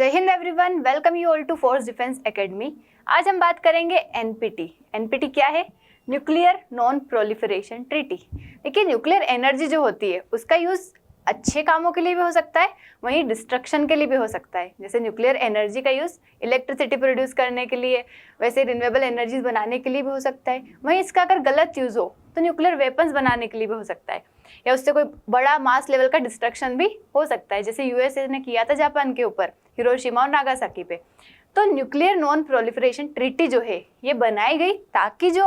जय Hind everyone, welcome you all to Force Defence Academy. आज हम बात करेंगे एनपीटी। एनपीटी क्या है? Nuclear non proliferation treaty. देखिए, न्यूक्लियर एनर्जी जो होती है उसका यूज़ अच्छे कामों के लिए भी हो सकता है, वहीं डिस्ट्रक्शन के लिए भी हो सकता है। जैसे न्यूक्लियर एनर्जी का यूज़ इलेक्ट्रिसिटी प्रोड्यूस करने के लिए, वैसे रिन्यूएबल एनर्जीज बनाने के लिए भी हो सकता है। वहीं इसका अगर गलत यूज़ हो तो न्यूक्लियर वेपन्स बनाने के लिए भी हो सकता है, या उससे कोई बड़ा मास लेवल का डिस्ट्रक्शन भी हो सकता है, जैसे यूएसए ने किया था जापान के ऊपर, हिरोशिमा और नागासाकी पे। तो न्यूक्लियर नॉन प्रोलिफरेशन ट्रीटी जो है ये बनाई गई ताकि जो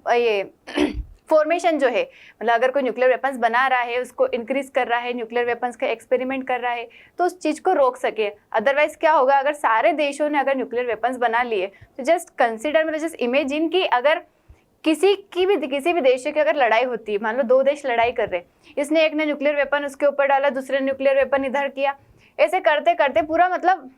ये फॉर्मेशन जो है, मतलब अगर कोई न्यूक्लियर वेपन्स बना रहा है, उसको इंक्रीज कर रहा है, न्यूक्लियर वेपन्स का एक्सपेरिमेंट कर रहा है, तो उस चीज़ को रोक सके। अदरवाइज क्या होगा, अगर सारे देशों ने अगर न्यूक्लियर वेपन्स बना लिए तो जस्ट कंसिडर, मतलब जस्ट इमेजिन कि अगर किसी भी देश की अगर लड़ाई होती है, मान लो दो देश लड़ाई कर रहे, इसने एक ने न्यूक्लियर वेपन उसके ऊपर डाला, दूसरे ने न्यूक्लियर वेपन इधर किया, ऐसे करते करते पूरा मतलब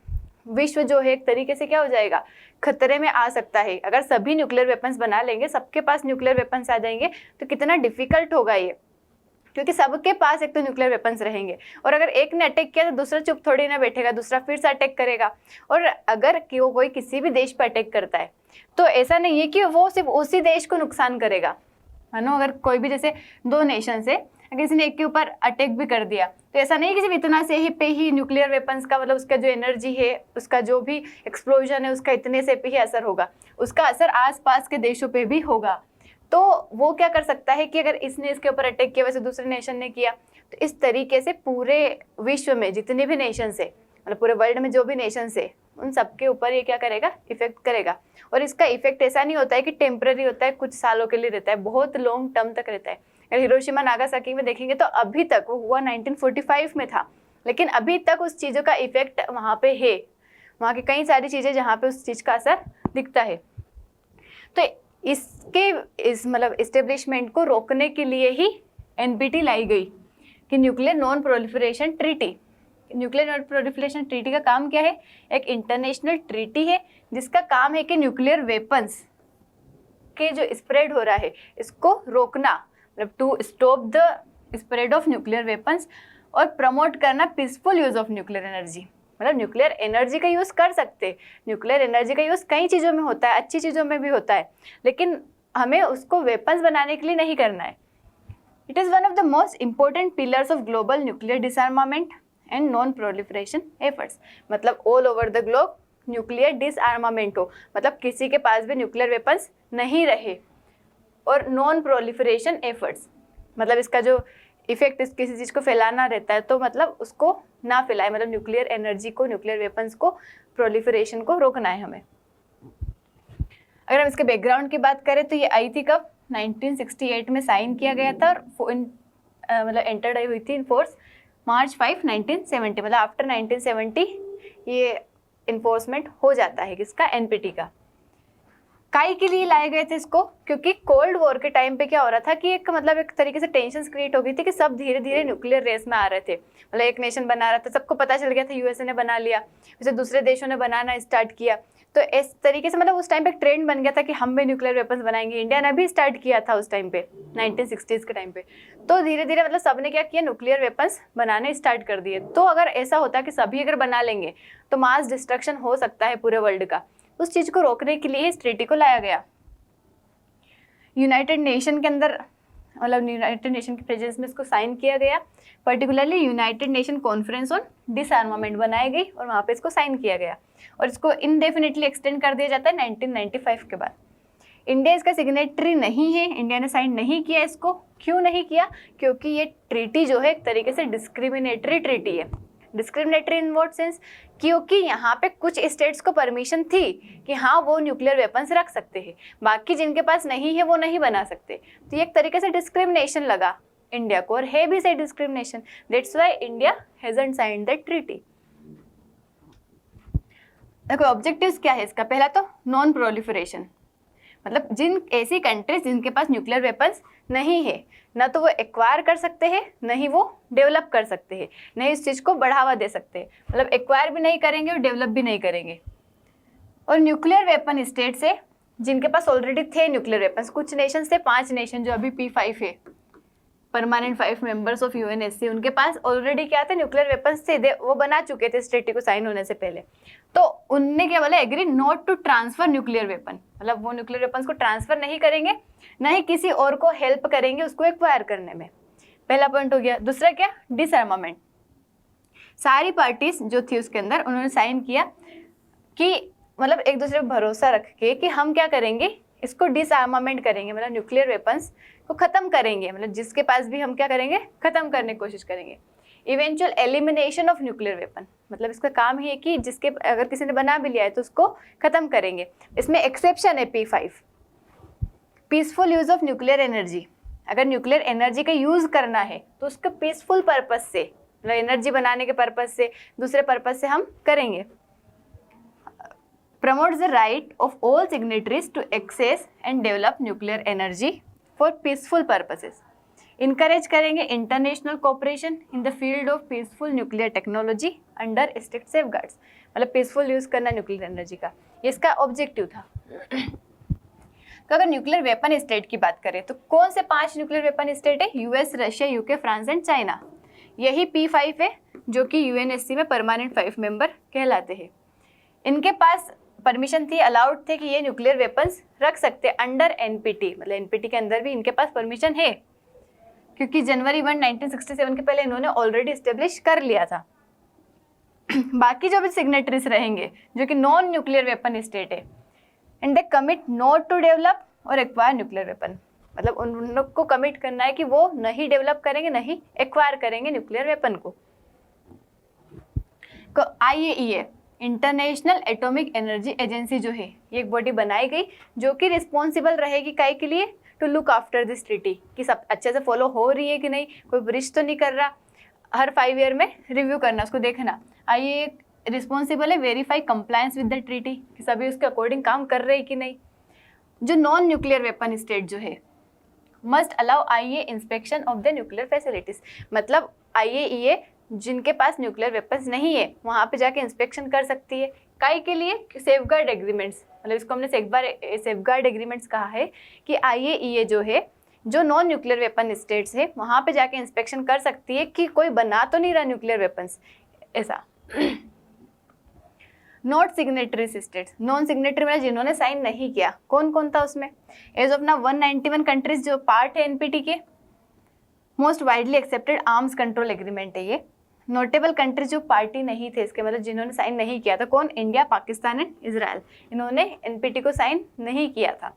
विश्व जो है एक तरीके से क्या हो जाएगा, खतरे में आ सकता है। अगर सभी न्यूक्लियर वेपन्स बना लेंगे, सबके पास न्यूक्लियर वेपन्स आ जाएंगे, तो कितना डिफिकल्ट होगा ये, क्योंकि सबके पास एक तो न्यूक्लियर वेपन्स रहेंगे, और अगर एक ने अटैक किया तो दूसरा चुप थोड़ी ना बैठेगा, दूसरा फिर से अटैक करेगा। और अगर वो कोई किसी भी देश पर अटैक करता है तो ऐसा नहीं है कि वो सिर्फ उसी देश को नुकसान करेगा। मानो अगर कोई भी, जैसे दो नेशन से अगर किसी ने एक के ऊपर अटैक भी कर दिया, तो ऐसा नहीं कि सिर्फ इतना से ही पे ही न्यूक्लियर वेपन्स का, मतलब उसका जो एनर्जी है, उसका जो भी एक्सप्लोजन है, उसका इतने से पे ही असर होगा, उसका असर आसपास के देशों पे भी होगा। तो वो क्या कर सकता है कि अगर इसने इसके ऊपर अटैक किया, वैसे दूसरे नेशन ने किया, तो इस तरीके से पूरे विश्व में जितने भी नेशंस है, मतलब पूरे वर्ल्ड में जो भी नेशंस है, उन सबके ऊपर ये क्या करेगा, इफेक्ट करेगा। और इसका इफेक्ट ऐसा नहीं होता है कि टेम्पररी होता है, कुछ सालों के लिए रहता है, बहुत लॉन्ग टर्म तक रहता है। अगर हिरोशिमा नागासाकी में देखेंगे तो अभी तक, वो हुआ 1945 में था, लेकिन अभी तक उस चीज़ों का इफेक्ट वहाँ पे है, वहाँ की कई सारी चीज़ें जहाँ पे उस चीज़ का असर दिखता है। तो इस मतलब इस्टेब्लिशमेंट को रोकने के लिए ही एनपीटी लाई गई कि nuclear non proliferation treaty. Nuclear non proliferation treaty का काम क्या है? एक इंटरनेशनल ट्रीटी है जिसका काम है कि न्यूक्लियर वेपन्स के जो स्प्रेड हो रहा है इसको रोकना, मतलब to stop the spread of nuclear weapons, और प्रमोट करना peaceful use of nuclear energy. मतलब न्यूक्लियर एनर्जी का यूज़ कर सकते हैं, न्यूक्लियर एनर्जी का यूज़ कई चीज़ों में होता है, अच्छी चीज़ों में भी होता है, लेकिन हमें उसको वेपन्स बनाने के लिए नहीं करना है। It is one of the most important pillars of global nuclear disarmament and non proliferation efforts. मतलब all over the globe nuclear disarmament हो, मतलब किसी के पास भी न्यूक्लियर वेपन्स नहीं रहे, और नॉन प्रोलिफरेशन एफर्ट्स, मतलब इसका जो इफेक्ट किसी चीज़ को फैलाना रहता है, तो मतलब उसको ना फैलाए, मतलब न्यूक्लियर एनर्जी को, न्यूक्लियर वेपन्स को, प्रोलिफरेशन को रोकना है हमें। अगर हम इसके बैकग्राउंड की बात करें तो ये आई थी कब? 1968 में साइन किया गया था, और मतलब एंटर्ड हुई थी इन फोर्स मार्च 5, 1970। मतलब आफ्टर 1970 ये इन्फोर्समेंट हो जाता है किसका? एनपीटी का। काई के लिए लाए गए थे इसको? क्योंकि कोल्ड वॉर के टाइम पे क्या हो रहा था कि एक तरीके से टेंशन क्रिएट हो गई थी कि सब धीरे धीरे न्यूक्लियर रेस में आ रहे थे। मतलब एक नेशन बना रहा था, सबको पता चल गया था, यूएसए ने बना लिया, वैसे दूसरे देशों ने बनाना स्टार्ट किया, तो इस तरीके से मतलब उस टाइम पे एक ट्रेंड बन गया था कि हम भी न्यूक्लियर वेपन्स बनाएंगे। इंडिया ने भी स्टार्ट किया था उस टाइम पे, 1960s के टाइम पे। तो धीरे धीरे मतलब सबने क्या किया, न्यूक्लियर वेपन्स बनाने स्टार्ट कर दिए। तो अगर ऐसा होता कि सभी अगर बना लेंगे तो मास डिस्ट्रक्शन हो सकता है पूरे वर्ल्ड का। उस चीज़ को रोकने के लिए इस ट्रीटी को लाया गया। यूनाइटेड नेशन के अंदर, मतलब यूनाइटेड नेशन के प्रेजेंस में इसको साइन किया गया। Particularly United nation conference on डिसआर्मामेंट बनाई गई और वहाँ पे इसको साइन किया गया, और इसको इनडेफिनेटली एक्सटेंड कर दिया जाता है 1995 के बाद। इंडिया इसका सिग्नेटरी नहीं है, इंडिया ने साइन नहीं किया इसको। क्यों नहीं किया? क्योंकि ये ट्रीटी जो है एक तरीके से डिस्क्रिमिनेटरी ट्रीटी है। Discriminatory in what sense? क्योंकि यहाँ पे कुछ स्टेट्स को परमिशन थी कि हाँ वो न्यूक्लियर वेपन्स रख सकते हैं, बाकी जिनके पास नहीं है वो नहीं बना सकते। तो ये एक तरीके से डिस्क्रिमिनेशन लगा इंडिया को, और है भी सही discrimination. That's why India hasn't signed that treaty. देखो ऑब्जेक्टिव्स क्या है इसका? पहला तो नॉन प्रोलिफरेशन, मतलब जिन ऐसी कंट्रीज जिनके पास न्यूक्लियर वेपन्स नहीं है, ना तो वो एक्वायर कर सकते हैं, नहीं वो डेवलप कर सकते हैं, नहीं इस चीज़ को बढ़ावा दे सकते हैं, मतलब एक्वायर भी नहीं करेंगे और डेवलप भी नहीं करेंगे। और न्यूक्लियर वेपन स्टेट से जिनके पास ऑलरेडी थे न्यूक्लियर वेपन्स, कुछ नेशन थे, 5 नेशन जो अभी P5 है, परमानेंट 5 मेंबर्स ऑफ यूएनएससी, उनके पास ऑलरेडी क्या थे, न्यूक्लियर वेपन्स थे, वो बना चुके थे इस ट्रीटी को साइन होने से पहले। तो उनने क्या बोला, agree not to transfer nuclear weapon, मतलब वो न्यूक्लियर वेपन्स को ट्रांसफर नहीं करेंगे, ना ही किसी और को हेल्प करेंगे उसको एक्वायर करने में। पहला पॉइंट हो गया। दूसरा क्या, डिसआर्मामेंट। सारी पार्टीज जो थी उसके अंदर उन्होंने साइन किया कि मतलब एक दूसरे पर भरोसा रख के कि हम क्या करेंगे, इसको डिसआर्मामेंट करेंगे, मतलब न्यूक्लियर वेपन्स को ख़त्म करेंगे, मतलब जिसके पास भी हम क्या करेंगे, ख़त्म करने की कोशिश करेंगे। Eventual elimination of nuclear weapon, मतलब इसका काम ही है कि जिसके अगर किसी ने बना भी लिया है तो उसको ख़त्म करेंगे। इसमें एक्सेप्शन है P5, peaceful use of nuclear energy. अगर न्यूक्लियर एनर्जी का यूज़ करना है तो उसके पीसफुल पर्पज़ से, मतलब एनर्जी बनाने के पर्पज़ से, दूसरे पर्पज़ से हम करेंगे। promotes the right of all signatories to access and develop nuclear energy for peaceful purposes. Encourage करेंगे international cooperation in the field of peaceful nuclear technology under strict safeguards. मतलब peaceful use करना nuclear energy का, ये इसका objective था। तो अगर nuclear weapon state की बात करें तो कौन से 5 न्यूक्लियर वेपन स्टेट है, US, Russia, UK, France and China. यही P5 है जो कि यूएनएससी में परमानेंट 5 मेंबर कहलाते हैं। इनके पास परमिशन थी, अलाउड थे कि ये न्यूक्लियर वेपन्स रख सकते अंडर एनपीटी, मतलब एनपीटी के अंदर भी इनके पास परमिशन है, क्योंकि जनवरी 1, 1967 के पहले इन्होंने ऑलरेडी इस्टेब्लिश कर लिया था। बाकी जो भी सिग्नेटरीज रहेंगे जो कि नॉन न्यूक्लियर वेपन स्टेट है, and they commit not to develop or acquire nuclear weapon, मतलब उन लोग को कमिट करना है कि वो नहीं डेवलप करेंगे, नहीं एक्वायर करेंगे न्यूक्लियर वेपन को। IAEA, international atomic energy agency जो है, ये एक बॉडी बनाई गई जो कि रिस्पॉन्सिबल रहेगी काहे के लिए, to look after this treaty, कि सब अच्छे से फॉलो हो रही है कि नहीं, कोई ब्रीच तो नहीं कर रहा। हर 5 ईयर में रिव्यू करना, उसको देखना। ये रिस्पॉन्सिबल है verify compliance with the treaty, कि सभी उसके अकॉर्डिंग काम कर रहे हैं कि नहीं। जो नॉन न्यूक्लियर वेपन स्टेट जो है, must allow IAEA inspection of the nuclear facilities, मतलब IAEA जिनके पास न्यूक्लियर वेपन्स नहीं है वहाँ पे जाके इंस्पेक्शन कर सकती है। काई के लिए, सेफगार्ड एग्रीमेंट्स, मतलब इसको हमने सेफगार्ड एग्रीमेंट्स कहा है कि IAEA जो है, जो नॉन न्यूक्लियर वेपन स्टेट्स है वहाँ पे जाके इंस्पेक्शन कर सकती है कि कोई बना तो नहीं रहा न्यूक्लियर वेपन्स, ऐसा। Not signatory states, non signatory में जिन्होंने साइन नहीं किया, कौन कौन था उसमें, एज ऑफ ना 191 कंट्रीज जो पार्ट है एनपीटी के। Most widely accepted arms control agreement है ये। नोटेबल कंट्रीज जो पार्टी नहीं थे इसके, मतलब जिन्होंने साइन नहीं किया था, कौन, इंडिया, पाकिस्तान एंड इजराइल, इन्होंने एनपीटी को साइन नहीं किया था।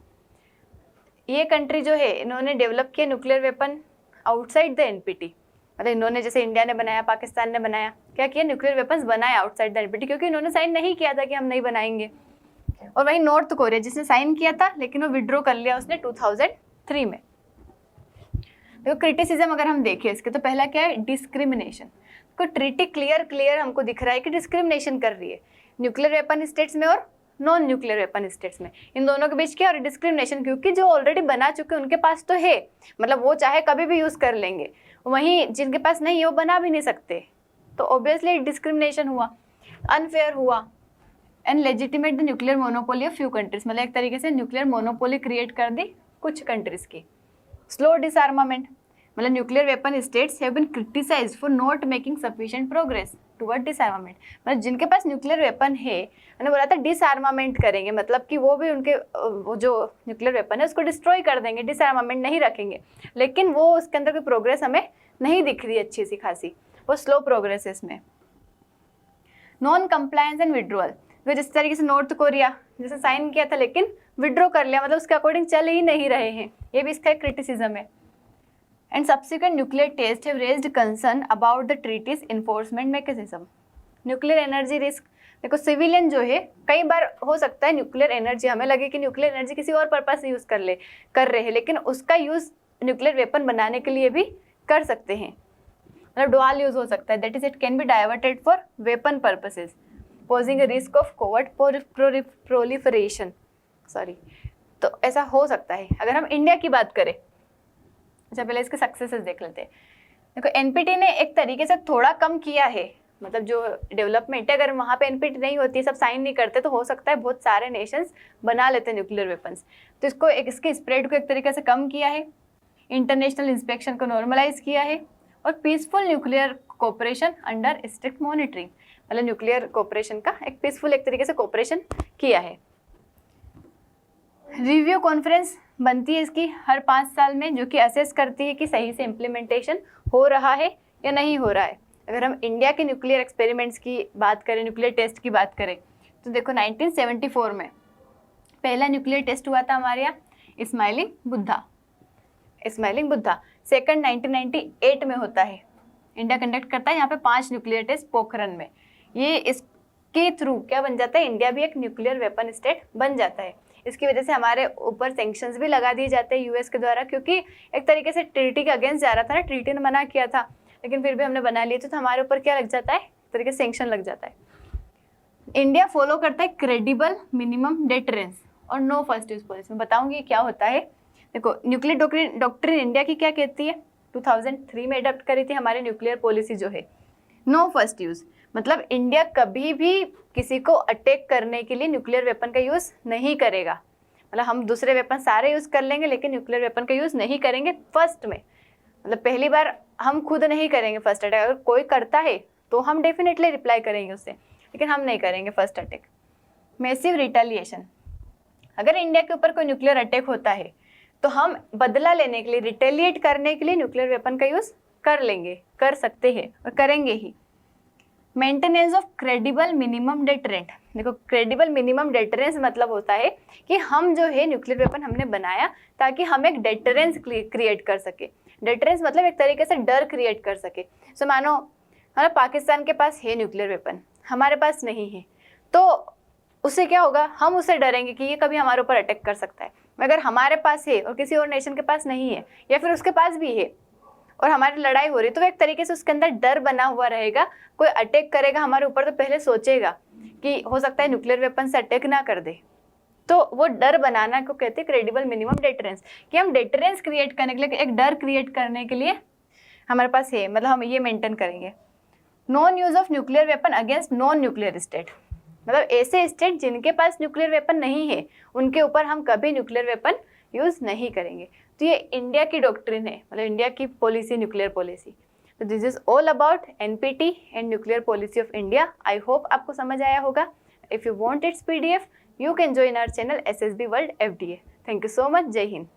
ये कंट्री जो है इन्होंने डेवलप किया nuclear weapon outside the NPT, मतलब इन्होंने जैसे इंडिया ने बनाया, पाकिस्तान ने बनाया, क्या किया, न्यूक्लियर वेपन्स बनाए आउटसाइड द एनपीटी, क्योंकि इन्होंने साइन नहीं किया था कि हम नहीं बनाएंगे। और वहीं नॉर्थ कोरिया जिसने साइन किया था लेकिन वो विड्रॉ कर लिया उसने 2003 में। देखो क्रिटिसिज्म अगर हम देखें इसके, तो पहला क्या है, डिस्क्रिमिनेशन। को ट्रीटी क्लियर हमको दिख रहा है कि डिस्क्रिमिनेशन कर रही है न्यूक्लियर वेपन स्टेट्स में और नॉन न्यूक्लियर वेपन स्टेट्स में, इन दोनों के बीच क्या, और डिस्क्रिमिनेशन, क्योंकि जो ऑलरेडी बना चुके उनके पास तो है, मतलब वो चाहे कभी भी यूज़ कर लेंगे, वहीं जिनके पास नहीं है वो बना भी नहीं सकते, तो ऑब्वियसली डिस्क्रिमिनेशन हुआ, अनफेयर हुआ। And legitimate the nuclear monopoly of few countries, मतलब एक तरीके से न्यूक्लियर मोनोपोली क्रिएट कर दी कुछ कंट्रीज की। स्लो डिसआर्मामेंट, मतलब nuclear weapon states have been criticised for not making sufficient progress toward disarmament, मतलब जिनके पास न्यूक्लियर वेपन है, मैंने बोला था डिसआर्मामेंट करेंगे, मतलब कि वो भी उनके वो जो न्यूक्लियर वेपन है उसको डिस्ट्रॉय कर देंगे, डिसआर्मामेंट नहीं रखेंगे, लेकिन वो उसके अंदर कोई प्रोग्रेस हमें नहीं दिख रही अच्छी सी खासी, वो स्लो प्रोग्रेस है इसमें। नॉन कंप्लायंस एंड विड्रॉल, जिस तरीके से नॉर्थ कोरिया जैसे साइन किया था लेकिन विड्रॉ कर लिया, मतलब उसके अकॉर्डिंग चल ही नहीं रहे हैं, ये भी इसका एक क्रिटिसिज्म है। And subsequent nuclear test have raised concern about the treaty's enforcement mechanism. Nuclear energy risk, देखो सिविलियन जो है, कई बार हो सकता है न्यूक्लियर एनर्जी हमें लगे कि न्यूक्लियर एनर्जी किसी और पर्पस से यूज़ कर रहे हैं, लेकिन उसका यूज़ न्यूक्लियर वेपन बनाने के लिए भी कर सकते हैं, मतलब डुअल यूज़ हो सकता है, that is it can be diverted for weapon purposes posing a risk of covert proliferation, तो ऐसा हो सकता है। अगर हम इंडिया की बात करें, अच्छा पहले इसके सक्सेसेस देख लेते हैं। देखो एनपीटी ने एक तरीके से थोड़ा कम किया है, मतलब जो डेवलपमेंट है, अगर वहाँ पे एनपीटी नहीं होती, सब साइन नहीं करते, तो हो सकता है बहुत सारे नेशंस बना लेते हैं न्यूक्लियर वेपन्स, तो इसको इसके स्प्रेड को एक तरीके से कम किया है। इंटरनेशनल इंस्पेक्शन को नॉर्मलाइज किया है और peaceful nuclear cooperation under strict monitoring, मतलब न्यूक्लियर कोऑपरेशन का एक पीसफुल एक तरीके से कोऑपरेशन किया है। रिव्यू कॉन्फ्रेंस बनती है इसकी हर 5 साल में, जो कि असेस करती है कि सही से इम्प्लीमेंटेशन हो रहा है या नहीं हो रहा है। अगर हम इंडिया के न्यूक्लियर एक्सपेरिमेंट्स की बात करें, न्यूक्लियर टेस्ट की बात करें, तो देखो 1974 में पहला न्यूक्लियर टेस्ट हुआ था हमारे यहाँ इस्माइलिंग बुद्धा। सेकंड 1998 में होता है, इंडिया कंडक्ट करता है यहाँ पे 5 न्यूक्लियर टेस्ट पोखरन में। ये इसके थ्रू क्या बन जाता है, इंडिया भी एक न्यूक्लियर वेपन स्टेट बन जाता है। इसकी वजह से हमारे ऊपर सैंक्शंस भी लगा दिए जाते हैं यूएस के द्वारा, क्योंकि एक तरीके से ट्रीटी के अगेंस्ट जा रहा था ना, ट्रीटी ने मना किया था लेकिन फिर भी हमने बना लिए तो हमारे ऊपर क्या लग जाता है, एक तरीके से सैंक्शन लग जाता है। इंडिया फॉलो करता है क्रेडिबल मिनिमम डेटरेंस और नो फर्स्ट यूज पॉलिसी। मैं बताऊंगी क्या होता है। देखो न्यूक्लियर डॉक्ट्रिन इंडिया की क्या कहती है, 2003 में अडॉप्ट करी थी हमारी न्यूक्लियर पॉलिसी जो है, नो फर्स्ट यूज, मतलब इंडिया कभी भी किसी को अटैक करने के लिए न्यूक्लियर वेपन का यूज़ नहीं करेगा। मतलब हम दूसरे वेपन सारे यूज़ कर लेंगे लेकिन न्यूक्लियर वेपन का यूज़ नहीं करेंगे फर्स्ट में, मतलब पहली बार हम खुद नहीं करेंगे फर्स्ट अटैक। अगर कोई करता है तो हम डेफिनेटली रिप्लाई करेंगे उससे, लेकिन हम नहीं करेंगे फर्स्ट अटैक। मैसिव रिटेलिएशन, अगर इंडिया के ऊपर कोई न्यूक्लियर अटैक होता है तो हम बदला लेने के लिए, रिटेलिएट करने के लिए न्यूक्लियर वेपन का यूज़ कर लेंगे, कर सकते हैं और करेंगे ही। Maintenance of credible minimum deterrent, देखो क्रेडिबल मिनिमम डेटरेंस मतलब होता है कि हम जो है न्यूक्लियर वेपन हमने बनाया ताकि हम एक डेटरेंस क्रिएट कर सके। डेटरेंस मतलब एक तरीके से डर क्रिएट कर सके। सो मानो हमारा पाकिस्तान के पास है न्यूक्लियर वेपन, हमारे पास नहीं है, तो उससे क्या होगा, हम उससे डरेंगे कि ये कभी हमारे ऊपर अटैक कर सकता है। मगर हमारे पास है और किसी और नेशन के पास नहीं है, या फिर उसके पास भी है और हमारी लड़ाई हो रही है, तो एक तरीके से उसके अंदर डर बना हुआ रहेगा। कोई अटैक करेगा हमारे ऊपर तो पहले सोचेगा कि हो सकता है न्यूक्लियर वेपन से अटैक ना कर दे, तो वो डर बनाना को कहते हैं क्रेडिबल मिनिमम डेटरेंस, कि हम डेटरेंस क्रिएट करने के लिए, एक डर क्रिएट करने के लिए हमारे पास है, मतलब हम ये मेंटेन करेंगे। Non use of nuclear weapon against non nuclear state, मतलब ऐसे स्टेट जिनके पास न्यूक्लियर वेपन नहीं है उनके ऊपर हम कभी न्यूक्लियर वेपन यूज़ नहीं करेंगे। तो ये इंडिया की डॉक्ट्रिन है, मतलब इंडिया की पॉलिसी, न्यूक्लियर पॉलिसी। तो this is all about NPT and nuclear policy of India. I hope आपको समझ आया होगा। If you want its PDF you can join our channel SSB world FDA। Thank you so much. Jai Hind.